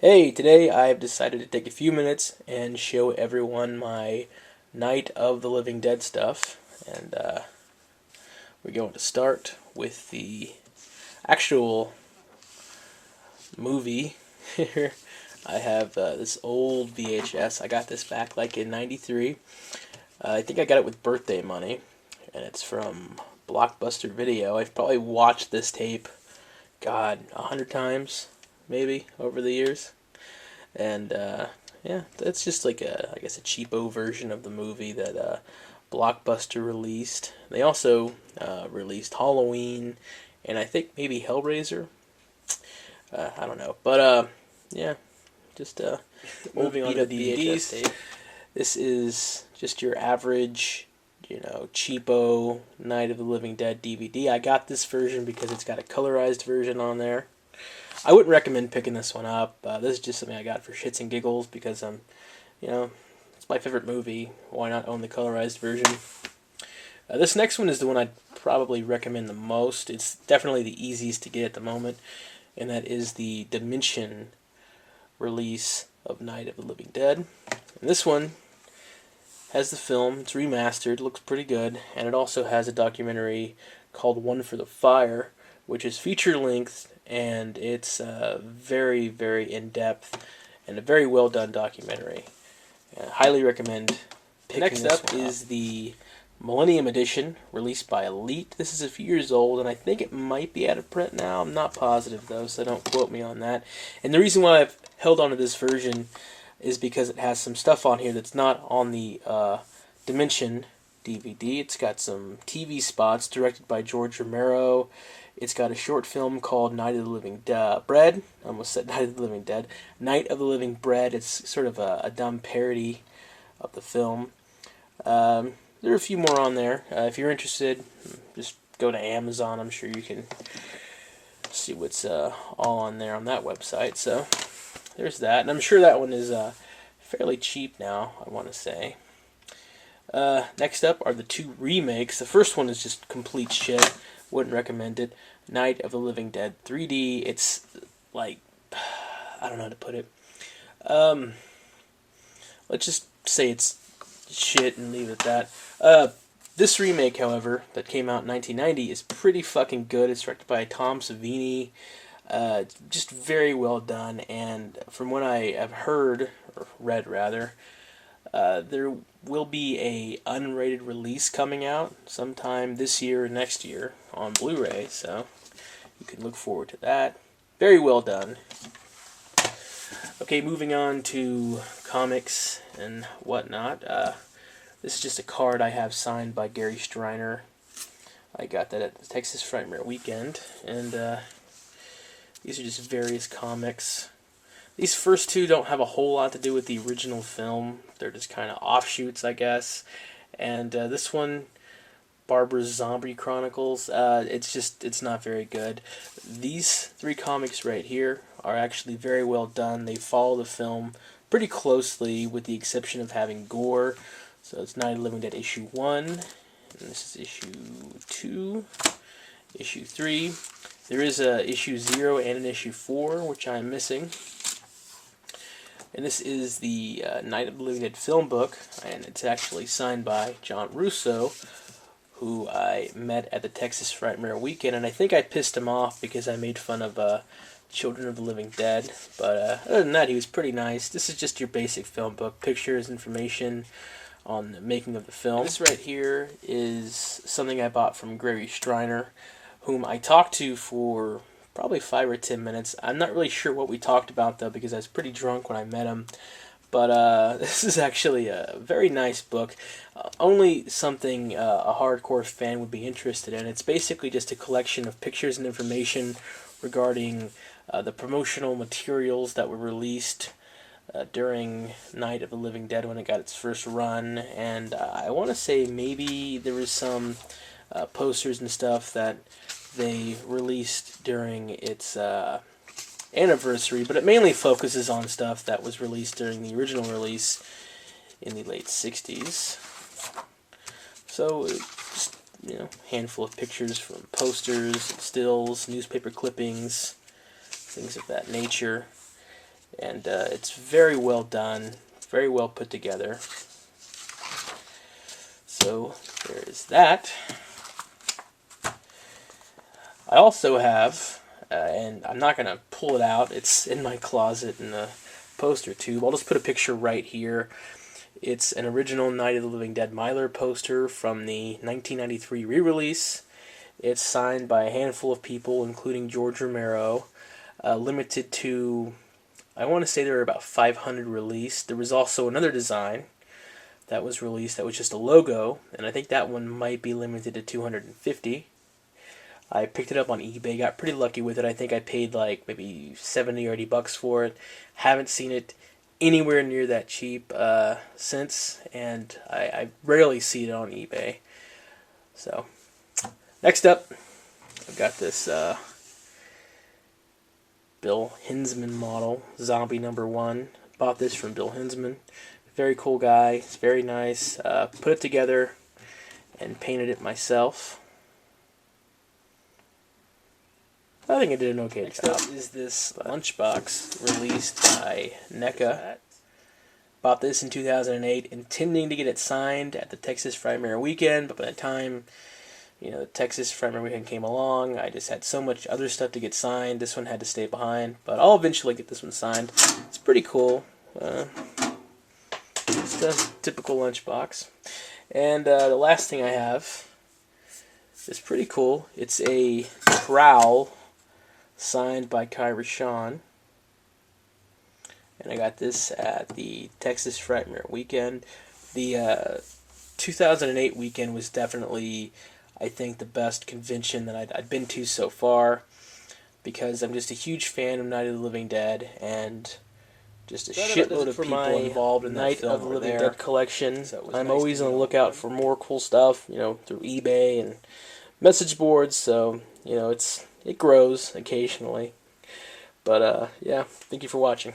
Hey, today I've decided to take a few minutes and show everyone my Night of the Living Dead stuff. And we're going to start with the actual movie here. I have this old VHS. I got this back like in '93. I think I got it with birthday money, and it's from Blockbuster Video. I've probably watched this tape, God, 100 times, maybe, over the years. And yeah, that's just like I guess a cheapo version of the movie that Blockbuster released. They also released Halloween, and I think maybe Hellraiser. I don't know, but yeah, just moving on to DVDs. Tape. This is just your average, cheapo Night of the Living Dead DVD. I got this version because it's got a colorized version on there. I wouldn't recommend picking this one up. This is just something I got for shits and giggles because it's my favorite movie. Why not own the colorized version? This next one is the one I'd probably recommend the most. It's definitely the easiest to get at the moment, and that is the Dimension release of Night of the Living Dead. And this one has the film. It's remastered, looks pretty good, and it also has a documentary called One for the Fire, which is feature length, and it's very, very in-depth and a very well done documentary. Highly recommend picking Next this up is the Millennium Edition, released by Elite. This is a few years old, and I think it might be out of print now. I'm not positive, though, so don't quote me on that. And the reason why I've held on to this version is because it has some stuff on here that's not on the Dimension DVD. It's got some TV spots directed by George Romero. It's got a short film called Night of the Living Bread. I almost said Night of the Living Dead. Night of the Living Bread. It's sort of a dumb parody of the film. There are a few more on there. If you're interested, just go to Amazon. I'm sure you can see what's all on there on that website. So there's that. And I'm sure that one is fairly cheap now, I want to say. Next up are the two remakes. The first one is just complete shit. Wouldn't recommend it. Night of the Living Dead 3D. It's like, I don't know how to put it. Let's just say it's shit and leave it at that. This remake, however, that came out in 1990 is pretty fucking good. It's directed by Tom Savini. Just very well done, and from what I have heard, or read rather, there will be a unrated release coming out sometime this year or next year on Blu-ray, so you can look forward to that. Very well done. Okay, moving on to comics and whatnot. This is just a card I have signed by Gary Striner. I got that at the Texas Frightmare Weekend, and these are just various comics. These first two don't have a whole lot to do with the original film. They're just kind of offshoots, I guess. And this one, Barbara's Zombie Chronicles, it's not very good. These three comics right here are actually very well done. They follow the film pretty closely, with the exception of having gore. So it's Night of the Living Dead issue 1, and this is issue 2, issue 3. There is a issue 0 and an issue 4, which I'm missing. And this is the Night of the Living Dead film book, and it's actually signed by John Russo, who I met at the Texas Frightmare Weekend, and I think I pissed him off because I made fun of Children of the Living Dead. But other than that, he was pretty nice. This is just your basic film book, pictures, information on the making of the film. This right here is something I bought from Gary Striner, whom I talked to for probably 5 or 10 minutes. I'm not really sure what we talked about, though, because I was pretty drunk when I met him. But this is actually a very nice book. Only something a hardcore fan would be interested in. It's basically just a collection of pictures and information regarding the promotional materials that were released during Night of the Living Dead when it got its first run. And I want to say maybe there was some posters and stuff that they released during its anniversary, but it mainly focuses on stuff that was released during the original release in the late 60s. So, just, handful of pictures from posters, stills, newspaper clippings, things of that nature. and it's very well done, very well put together. So there is that. I also have, and I'm not going to pull it out, it's in my closet in the poster tube. I'll just put a picture right here. It's an original Night of the Living Dead Mylar poster from the 1993 re-release. It's signed by a handful of people, including George Romero. Limited to, I want to say there were about 500 released. There was also another design that was released that was just a logo, and I think that one might be limited to 250. I picked it up on eBay, got pretty lucky with it. I think I paid like maybe 70 or 80 bucks for it. Haven't seen it anywhere near that cheap since, and I rarely see it on eBay. So, next up, I've got this Bill Hinsman model, Zombie #1. Bought this from Bill Hinsman. Very cool guy. It's very nice. Put it together and painted it myself. I think I did an okay job. Next up is this lunchbox released by NECA. Bought this in 2008, intending to get it signed at the Texas Frightmare Weekend, but by the time the Texas Frightmare Weekend came along, I just had so much other stuff to get signed. This one had to stay behind, but I'll eventually get this one signed. It's pretty cool. Just a typical lunchbox. And the last thing I have is pretty cool. It's a Prowl signed by Kyra Sean. And I got this at the Texas Frightmare Weekend. The 2008 weekend was definitely, I think, the best convention that I'd been to so far, because I'm just a huge fan of Night of the Living Dead, and just a shitload of people involved in Night of the Living Dead collection. So I'm always on the lookout for more cool stuff, through eBay and message boards. So it grows occasionally. But yeah, thank you for watching.